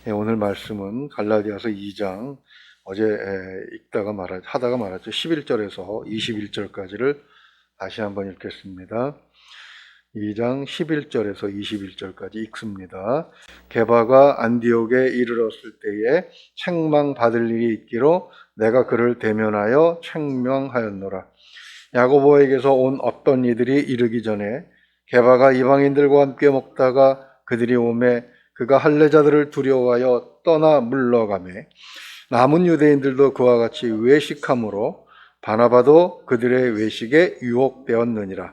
오늘 말씀은 갈라디아서 2장 어제 하다가 말았죠. 11절에서 21절까지를 다시 한번 읽겠습니다. 2장 11절에서 21절까지 읽습니다. 게바가 안디옥에 이르렀을 때에 책망받을 일이 있기로 내가 그를 대면하여 책명하였노라. 야고보에게서 온 어떤 이들이 이르기 전에 게바가 이방인들과 함께 먹다가 그들이 오매 그가 할례자들을 두려워하여 떠나 물러가매 남은 유대인들도 그와 같이 외식함으로 바나바도 그들의 외식에 유혹되었느니라.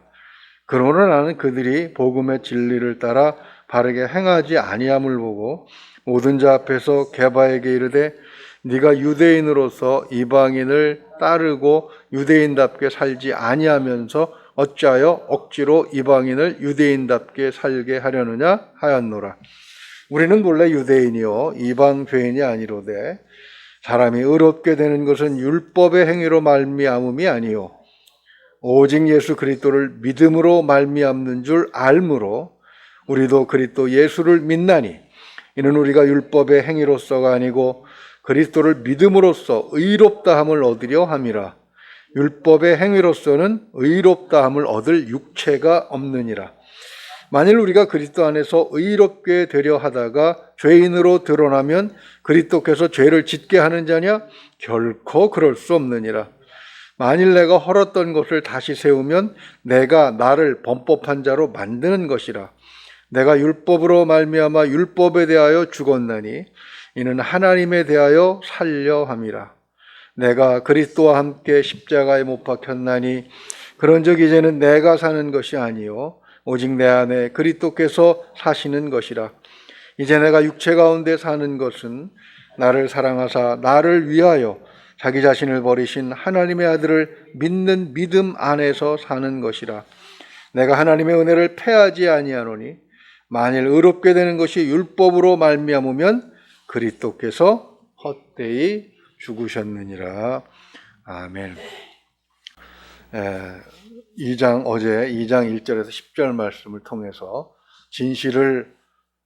그러므로 나는 그들이 복음의 진리를 따라 바르게 행하지 아니함을 보고 모든 자 앞에서 게바에게 이르되 네가 유대인으로서 이방인을 따르고 유대인답게 살지 아니하면서 어찌하여 억지로 이방인을 유대인답게 살게 하려느냐 하였노라. 우리는 본래 유대인이요 이방 죄인이 아니로되 사람이 의롭게 되는 것은 율법의 행위로 말미암음이 아니요 오직 예수 그리스도를 믿음으로 말미암는 줄 알므로 우리도 그리스도 예수를 믿나니 이는 우리가 율법의 행위로서가 아니고 그리스도를 믿음으로써 의롭다함을 얻으려 함이라. 율법의 행위로서는 의롭다함을 얻을 육체가 없느니라. 만일 우리가 그리스도 안에서 의롭게 되려 하다가 죄인으로 드러나면 그리스도께서 죄를 짓게 하는 자냐? 결코 그럴 수 없느니라. 만일 내가 헐었던 것을 다시 세우면 내가 나를 범법한 자로 만드는 것이라. 내가 율법으로 말미암아 율법에 대하여 죽었나니 이는 하나님에 대하여 살려 함이라. 내가 그리스도와 함께 십자가에 못 박혔나니 그런즉 이제는 내가 사는 것이 아니요 오직 내 안에 그리스도께서 사시는 것이라. 이제 내가 육체 가운데 사는 것은 나를 사랑하사 나를 위하여 자기 자신을 버리신 하나님의 아들을 믿는 믿음 안에서 사는 것이라. 내가 하나님의 은혜를 패하지 아니하노니 만일 의롭게 되는 것이 율법으로 말미암으면 그리스도께서 헛되이 죽으셨느니라. 아멘. 어제 2장 1절에서 10절 말씀을 통해서 진실을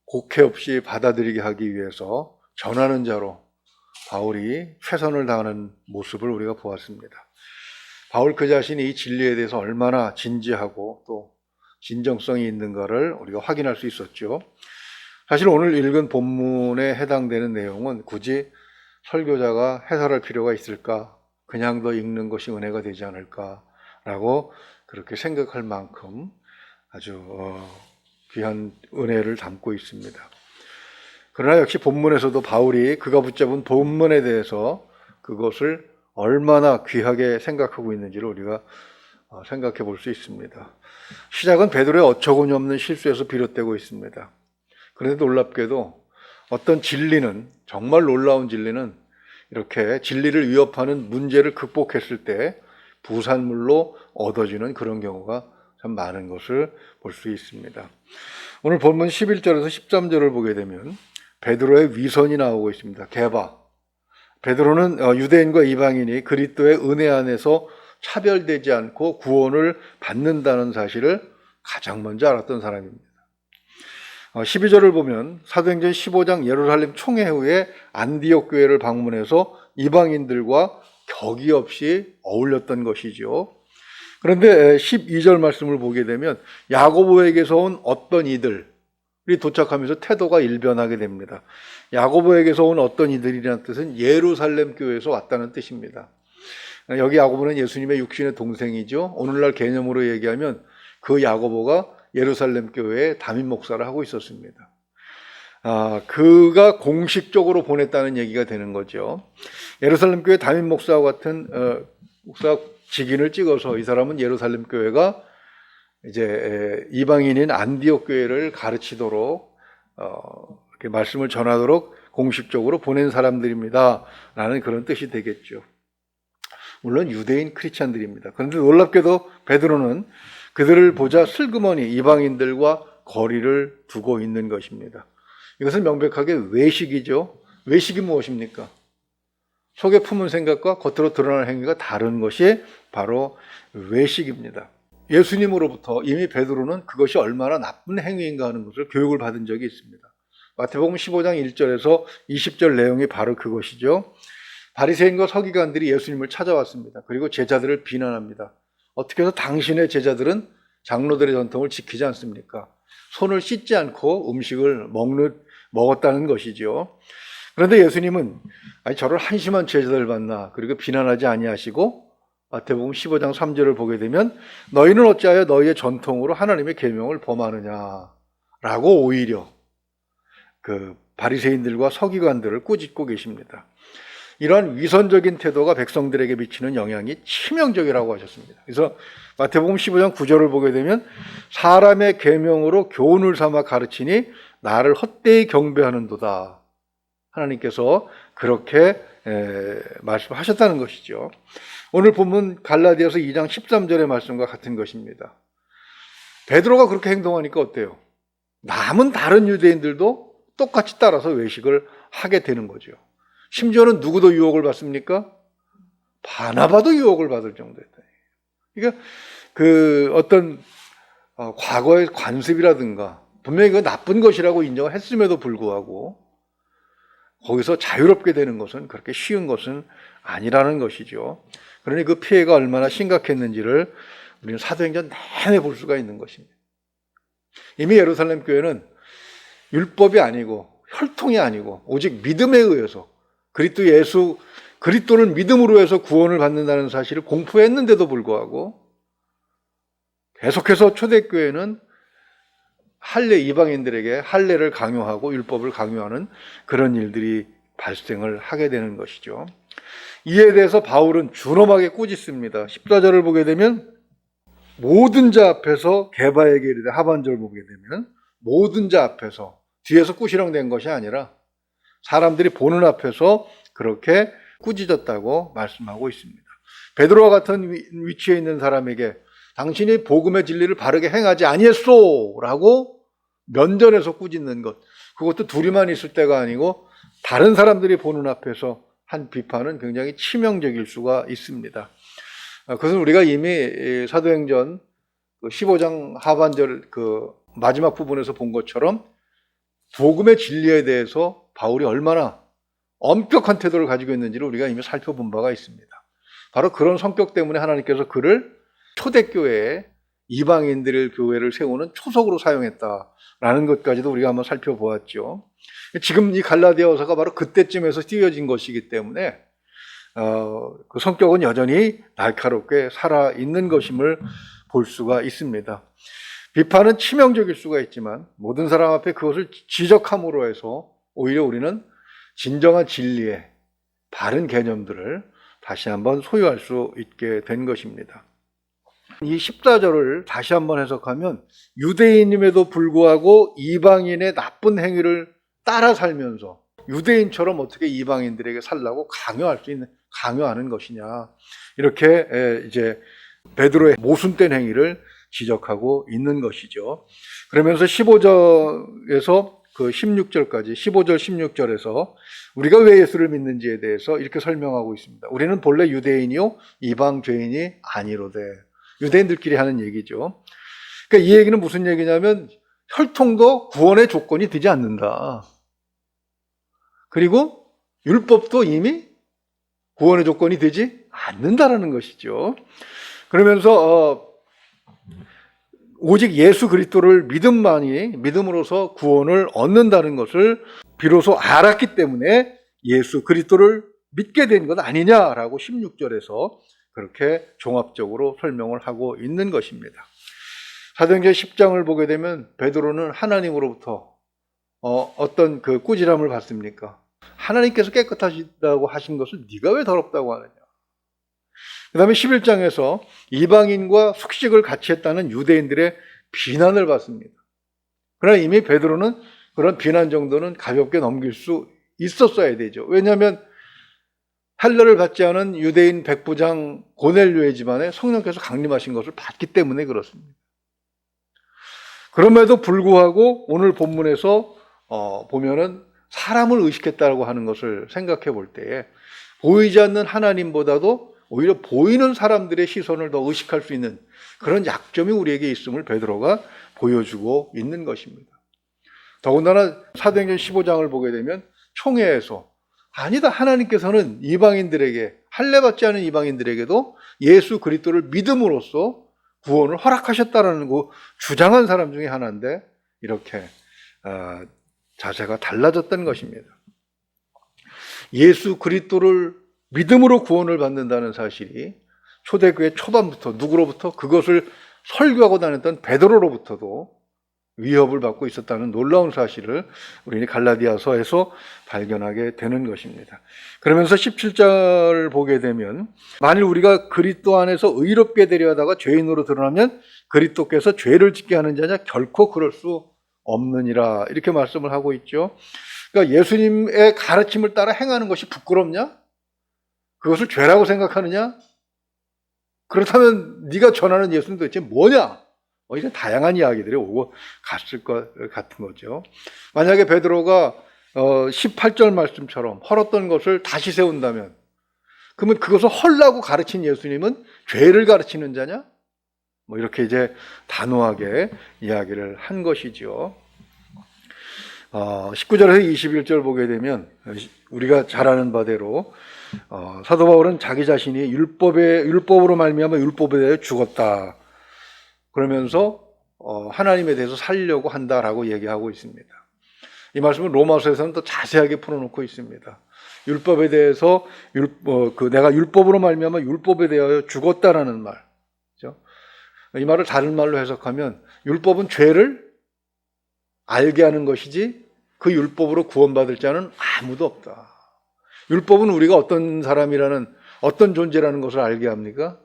곡해 없이 받아들이게 하기 위해서 전하는 자로 바울이 최선을 다하는 모습을 우리가 보았습니다. 바울 그 자신이 이 진리에 대해서 얼마나 진지하고 또 진정성이 있는가를 우리가 확인할 수 있었죠. 사실 오늘 읽은 본문에 해당되는 내용은 굳이 설교자가 해설할 필요가 있을까? 그냥 더 읽는 것이 은혜가 되지 않을까라고 그렇게 생각할 만큼 아주 귀한 은혜를 담고 있습니다. 그러나 역시 본문에서도 바울이 그가 붙잡은 본문에 대해서 그것을 얼마나 귀하게 생각하고 있는지를 우리가 생각해 볼 수 있습니다. 시작은 베드로의 어처구니 없는 실수에서 비롯되고 있습니다. 그런데 놀랍게도 어떤 진리는, 정말 놀라운 진리는 이렇게 진리를 위협하는 문제를 극복했을 때 부산물로 얻어지는 그런 경우가 참 많은 것을 볼 수 있습니다. 오늘 본문 11절에서 13절을 보게 되면 베드로의 위선이 나오고 있습니다. 게바. 베드로는 유대인과 이방인이 그리스도의 은혜 안에서 차별되지 않고 구원을 받는다는 사실을 가장 먼저 알았던 사람입니다. 12절을 보면 사도행전 15장 예루살렘 총회 후에 안디옥 교회를 방문해서 이방인들과 격이 없이 어울렸던 것이죠. 그런데 12절 말씀을 보게 되면 야고보에게서 온 어떤 이들이 도착하면서 태도가 일변하게 됩니다. 야고보에게서 온 어떤 이들이라는 뜻은 예루살렘 교회에서 왔다는 뜻입니다. 여기 야고보는 예수님의 육신의 동생이죠. 오늘날 개념으로 얘기하면 그 야고보가 예루살렘 교회에 담임 목사를 하고 있었습니다. 그가 공식적으로 보냈다는 얘기가 되는 거죠. 예루살렘 교회 담임 목사와 같은 목사 직인을 찍어서 이 사람은 예루살렘 교회가 이제 이방인인 안디옥 교회를 가르치도록 이렇게 말씀을 전하도록 공식적으로 보낸 사람들입니다라는 그런 뜻이 되겠죠. 물론 유대인 크리스찬들입니다. 그런데 놀랍게도 베드로는 그들을 보자 슬그머니 이방인들과 거리를 두고 있는 것입니다. 이것은 명백하게 외식이죠. 외식이 무엇입니까? 속에 품은 생각과 겉으로 드러나는 행위가 다른 것이 바로 외식입니다. 예수님으로부터 이미 베드로는 그것이 얼마나 나쁜 행위인가 하는 것을 교육을 받은 적이 있습니다. 마태복음 15장 1절에서 20절 내용이 바로 그것이죠. 바리새인과 서기관들이 예수님을 찾아왔습니다. 그리고 제자들을 비난합니다. 어떻게 해서 당신의 제자들은 장로들의 전통을 지키지 않습니까? 손을 씻지 않고 음식을 먹었다는 것이죠. 그런데 예수님은 아니 저를 한심한 제자들 봤나, 그리고 비난하지 아니하시고 마태복음 15장 3절을 보게 되면 너희는 어찌하여 너희의 전통으로 하나님의 계명을 범하느냐라고 오히려 그 바리새인들과 서기관들을 꾸짖고 계십니다. 이러한 위선적인 태도가 백성들에게 미치는 영향이 치명적이라고 하셨습니다. 그래서 마태복음 15장 9절을 보게 되면 사람의 계명으로 교훈을 삼아 가르치니 나를 헛되이 경배하는도다. 하나님께서 그렇게 말씀하셨다는 것이죠. 오늘 본문 갈라디아서 2장 13절의 말씀과 같은 것입니다. 베드로가 그렇게 행동하니까 어때요? 남은 다른 유대인들도 똑같이 따라서 외식을 하게 되는 거죠. 심지어는 누구도 유혹을 받습니까? 바나바도 유혹을 받을 정도였다. 그러니까 그 어떤 과거의 관습이라든가 분명히 그 나쁜 것이라고 인정을 했음에도 불구하고 거기서 자유롭게 되는 것은 그렇게 쉬운 것은 아니라는 것이죠. 그러니 그 피해가 얼마나 심각했는지를 우리는 사도행전 내내 볼 수가 있는 것입니다. 이미 예루살렘 교회는 율법이 아니고 혈통이 아니고 오직 믿음에 의해서 그리스도를 믿음으로 해서 구원을 받는다는 사실을 공포했는데도 불구하고 계속해서 초대교회는 이방인들에게 할례를 강요하고 율법을 강요하는 그런 일들이 발생을 하게 되는 것이죠. 이에 대해서 바울은 준엄하게 꾸짖습니다. 14절을 보게 되면 모든 자 앞에서 게바에게 이르되, 하반절 보게 되면 모든 자 앞에서, 뒤에서 꾸시렁된 것이 아니라 사람들이 보는 앞에서 그렇게 꾸짖었다고 말씀하고 있습니다. 베드로와 같은 위치에 있는 사람에게 당신이 복음의 진리를 바르게 행하지 아니했소 라고 면전에서 꾸짖는 것, 그것도 둘이만 있을 때가 아니고 다른 사람들이 보는 앞에서 한 비판은 굉장히 치명적일 수가 있습니다. 그것은 우리가 이미 사도행전 15장 하반절 그 마지막 부분에서 본 것처럼 복음의 진리에 대해서 바울이 얼마나 엄격한 태도를 가지고 있는지를 우리가 이미 살펴본 바가 있습니다. 바로 그런 성격 때문에 하나님께서 그를 초대교회에 이방인들의 교회를 세우는 초석으로 사용했다라는 것까지도 우리가 한번 살펴보았죠. 지금 이 갈라디아서가 바로 그때쯤에서 띄어진 것이기 때문에 그 성격은 여전히 날카롭게 살아있는 것임을 볼 수가 있습니다. 비판은 치명적일 수가 있지만 모든 사람 앞에 그것을 지적함으로 해서 오히려 우리는 진정한 진리의 바른 개념들을 다시 한번 소유할 수 있게 된 것입니다. 이 14절을 다시 한번 해석하면 유대인임에도 불구하고 이방인의 나쁜 행위를 따라 살면서 유대인처럼 어떻게 이방인들에게 살라고 강요하는 것이냐, 이렇게 이제 베드로의 모순된 행위를 지적하고 있는 것이죠. 그러면서 15절에서 그 16절까지 15절 16절에서 우리가 왜 예수를 믿는지에 대해서 이렇게 설명하고 있습니다. 우리는 본래 유대인이요 이방 죄인이 아니로되, 유대인들끼리 하는 얘기죠. 그러니까 이 얘기는 무슨 얘기냐면 혈통도 구원의 조건이 되지 않는다. 그리고 율법도 이미 구원의 조건이 되지 않는다라는 것이죠. 그러면서 오직 예수 그리스도를 믿음으로써 구원을 얻는다는 것을 비로소 알았기 때문에 예수 그리스도를 믿게 된 것 아니냐라고 16절에서 그렇게 종합적으로 설명을 하고 있는 것입니다. 사도행전 10장을 보게 되면 베드로는 하나님으로부터 어떤 그 꾸지람을 받습니까? 하나님께서 깨끗하시다고 하신 것을 네가 왜 더럽다고 하느냐. 그 다음에 11장에서 이방인과 숙식을 같이 했다는 유대인들의 비난을 받습니다. 그러나 이미 베드로는 그런 비난 정도는 가볍게 넘길 수 있었어야 되죠. 왜냐하면 할례를 받지 않은 유대인 백부장 고넬료의 집안에 성령께서 강림하신 것을 봤기 때문에 그렇습니다. 그럼에도 불구하고 오늘 본문에서 보면은 사람을 의식했다고 하는 것을 생각해 볼 때에 보이지 않는 하나님보다도 오히려 보이는 사람들의 시선을 더 의식할 수 있는 그런 약점이 우리에게 있음을 베드로가 보여주고 있는 것입니다. 더군다나 사도행전 15장을 보게 되면 총회에서 아니다, 하나님께서는 이방인들에게, 할례받지 않은 이방인들에게도 예수 그리스도를 믿음으로써 구원을 허락하셨다라는 그 주장한 사람 중에 하나인데 이렇게 자세가 달라졌던 것입니다. 예수 그리스도를 믿음으로 구원을 받는다는 사실이 초대교회 초반부터 누구로부터? 그것을 설교하고 다녔던 베드로로부터도 위협을 받고 있었다는 놀라운 사실을 우리는 갈라디아서에서 발견하게 되는 것입니다. 그러면서 17절을 보게 되면 만일 우리가 그리스도 안에서 의롭게 되려 하다가 죄인으로 드러나면 그리스도께서 죄를 짓게 하는 자냐? 결코 그럴 수 없느니라, 이렇게 말씀을 하고 있죠. 그러니까 예수님의 가르침을 따라 행하는 것이 부끄럽냐? 그것을 죄라고 생각하느냐? 그렇다면 네가 전하는 예수는 도대체 뭐냐? 이런 다양한 이야기들이 오고 갔을 것 같은 거죠. 만약에 베드로가 18절 말씀처럼 헐었던 것을 다시 세운다면, 그러면 그것을 헐라고 가르친 예수님은 죄를 가르치는 자냐? 이렇게 이제 단호하게 이야기를 한 것이죠. 19절에서 21절 보게 되면 우리가 잘 아는 바대로 사도 바울은 자기 자신이 율법으로 말미암아 율법에 대해 죽었다, 그러면서 하나님에 대해서 살려고 한다라고 얘기하고 있습니다. 이 말씀은 로마서에서는 더 자세하게 풀어놓고 있습니다. 율법에 대해서 내가 율법으로 말미암아 율법에 대하여 죽었다라는 말, 그렇죠? 이 말을 다른 말로 해석하면 율법은 죄를 알게 하는 것이지 그 율법으로 구원받을 자는 아무도 없다. 율법은 우리가 어떤 사람이라는, 어떤 존재라는 것을 알게 합니까?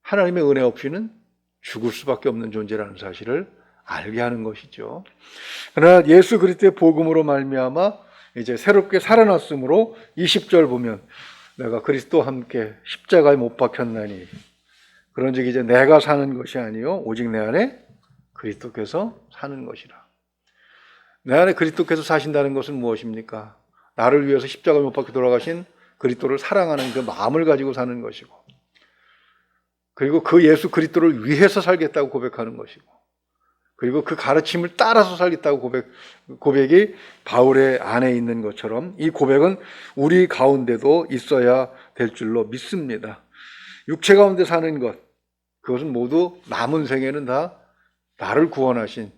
하나님의 은혜 없이는 죽을 수밖에 없는 존재라는 사실을 알게 하는 것이죠. 그러나 예수 그리스도의 복음으로 말미암아 이제 새롭게 살아났으므로 20절 보면 내가 그리스도와 함께 십자가에 못 박혔나니 그런즉 이제 내가 사는 것이 아니요 오직 내 안에 그리스도께서 사는 것이라. 내 안에 그리스도께서 사신다는 것은 무엇입니까? 나를 위해서 십자가에 못 박혀 돌아가신 그리스도를 사랑하는 그 마음을 가지고 사는 것이고, 그리고 그 예수 그리스도를 위해서 살겠다고 고백하는 것이고, 그리고 그 가르침을 따라서 살겠다고 고백이 바울의 안에 있는 것처럼 이 고백은 우리 가운데도 있어야 될 줄로 믿습니다. 육체 가운데 사는 것, 그것은 모두 남은 생에는 다 나를 구원하신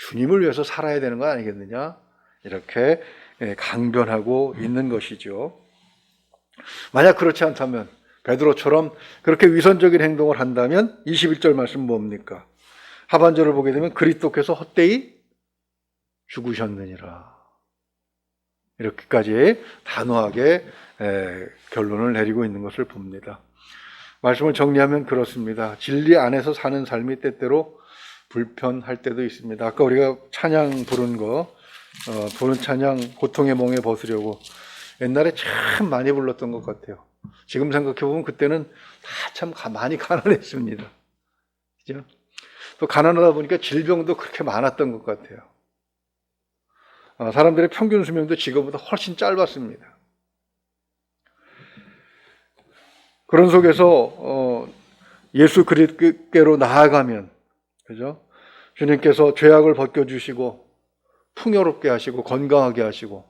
주님을 위해서 살아야 되는 거 아니겠느냐, 이렇게 강변하고 있는 것이죠. 만약 그렇지 않다면, 베드로처럼 그렇게 위선적인 행동을 한다면 21절 말씀 뭡니까? 하반절을 보게 되면 그리스도께서 헛되이 죽으셨느니라, 이렇게까지 단호하게 결론을 내리고 있는 것을 봅니다. 말씀을 정리하면 그렇습니다. 진리 안에서 사는 삶이 때때로 불편할 때도 있습니다. 아까 우리가 찬양 부른 찬양 고통의 몽에 벗으려고 옛날에 참 많이 불렀던 것 같아요. 지금 생각해보면 그때는 다 참 많이 가난했습니다. 그죠? 또 가난하다 보니까 질병도 그렇게 많았던 것 같아요. 사람들의 평균 수명도 지금보다 훨씬 짧았습니다. 그런 속에서 예수 그리스도께로 나아가면, 그죠? 주님께서 죄악을 벗겨주시고 풍요롭게 하시고 건강하게 하시고,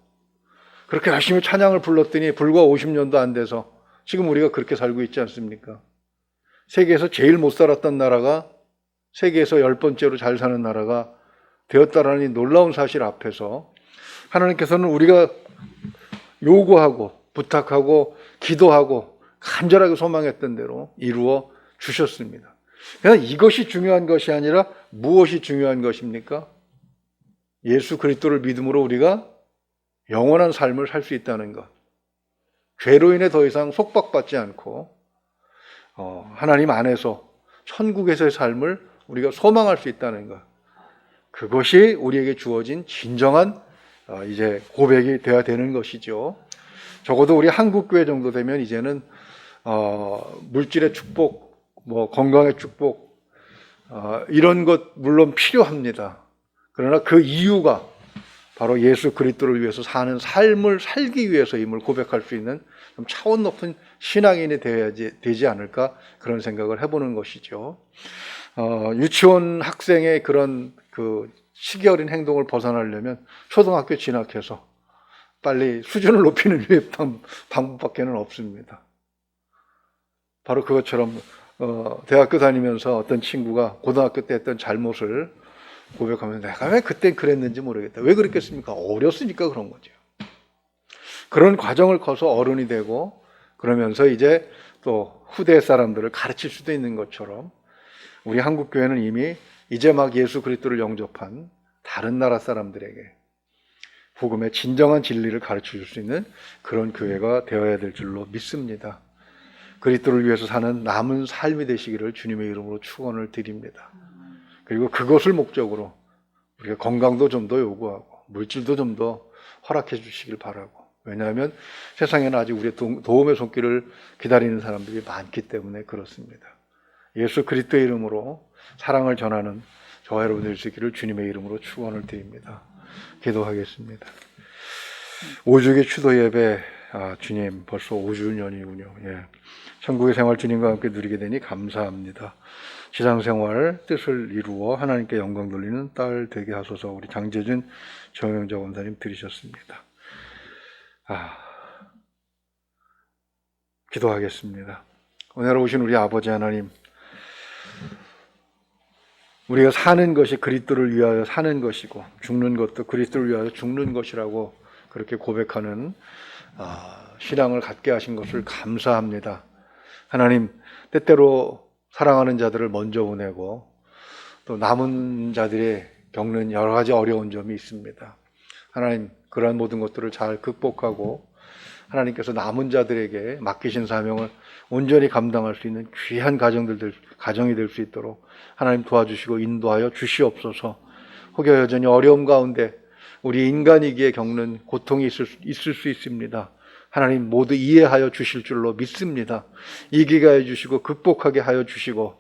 그렇게 열심히 찬양을 불렀더니 불과 50년도 안 돼서 지금 우리가 그렇게 살고 있지 않습니까? 세계에서 제일 못 살았던 나라가 세계에서 10번째로 잘 사는 나라가 되었다라는 이 놀라운 사실 앞에서 하나님께서는 우리가 요구하고 부탁하고 기도하고 간절하게 소망했던 대로 이루어 주셨습니다. 그냥 이것이 중요한 것이 아니라 무엇이 중요한 것입니까? 예수 그리스도를 믿음으로 우리가 영원한 삶을 살 수 있다는 것, 죄로 인해 더 이상 속박받지 않고 하나님 안에서 천국에서의 삶을 우리가 소망할 수 있다는 것, 그것이 우리에게 주어진 진정한 이제 고백이 되어야 되는 것이죠. 적어도 우리 한국교회 정도 되면 이제는 물질의 축복, 건강의 축복, 이런 것 물론 필요합니다. 그러나 그 이유가 바로 예수 그리스도를 위해서 사는 삶을 살기 위해서임을 고백할 수 있는 좀 차원 높은 신앙인이 되지 않을까, 그런 생각을 해보는 것이죠. 유치원 학생의 그런 시기 어린 행동을 벗어나려면 초등학교 진학해서 빨리 수준을 높이는 방법밖에는 없습니다. 바로 그것처럼 대학교 다니면서 어떤 친구가 고등학교 때 했던 잘못을 고백하면 내가 왜 그땐 그랬는지 모르겠다. 왜 그랬겠습니까? 어렸으니까 그런 거죠. 그런 과정을 거쳐 어른이 되고 그러면서 이제 또 후대 사람들을 가르칠 수도 있는 것처럼 우리 한국교회는 이미 이제 막 예수 그리스도를 영접한 다른 나라 사람들에게 복음의 진정한 진리를 가르쳐 줄 수 있는 그런 교회가 되어야 될 줄로 믿습니다. 그리스도를 위해서 사는 남은 삶이 되시기를 주님의 이름으로 축원을 드립니다. 그리고 그것을 목적으로 우리가 건강도 좀 더 요구하고 물질도 좀 더 허락해 주시길 바라고, 왜냐하면 세상에는 아직 우리의 도움의 손길을 기다리는 사람들이 많기 때문에 그렇습니다. 예수 그리스도의 이름으로 사랑을 전하는 저와 여러분들 될 수 있기를 주님의 이름으로 축원을 드립니다. 기도하겠습니다. 5주기 추도 예배, 주님 벌써 5주년이군요. 예. 천국의 생활 주님과 함께 누리게 되니 감사합니다. 지상생활 뜻을 이루어 하나님께 영광 돌리는 딸 되게 하소서. 우리 장재준 정영자 원사님 들으셨습니다. 기도하겠습니다. 오늘 오신 우리 아버지 하나님, 우리가 사는 것이 그리스도를 위하여 사는 것이고 죽는 것도 그리스도를 위하여 죽는 것이라고 그렇게 고백하는 신앙을 갖게 하신 것을 감사합니다. 하나님, 때때로 사랑하는 자들을 먼저 보내고 또 남은 자들이 겪는 여러 가지 어려운 점이 있습니다. 하나님, 그러한 모든 것들을 잘 극복하고 하나님께서 남은 자들에게 맡기신 사명을 온전히 감당할 수 있는 귀한 가정이 될 수 있도록 하나님 도와주시고 인도하여 주시옵소서. 혹여 여전히 어려움 가운데 우리 인간이기에 겪는 고통이 있을 수 있습니다. 하나님 모두 이해하여 주실 줄로 믿습니다. 이기게 하여 주시고 극복하게 하여 주시고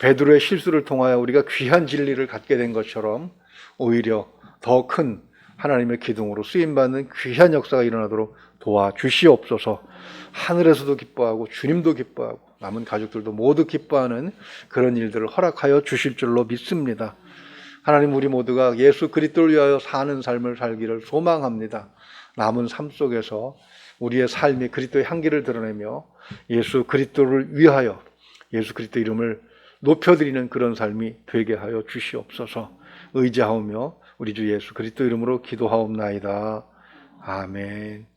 베드로의 실수를 통하여 우리가 귀한 진리를 갖게 된 것처럼 오히려 더 큰 하나님의 기둥으로 쓰임받는 귀한 역사가 일어나도록 도와주시옵소서. 하늘에서도 기뻐하고 주님도 기뻐하고 남은 가족들도 모두 기뻐하는 그런 일들을 허락하여 주실 줄로 믿습니다. 하나님, 우리 모두가 예수 그리스도를 위하여 사는 삶을 살기를 소망합니다. 남은 삶 속에서 우리의 삶이 그리스도의 향기를 드러내며 예수 그리스도를 위하여 예수 그리스도 이름을 높여드리는 그런 삶이 되게 하여 주시옵소서. 의지하오며 우리 주 예수 그리스도 이름으로 기도하옵나이다. 아멘.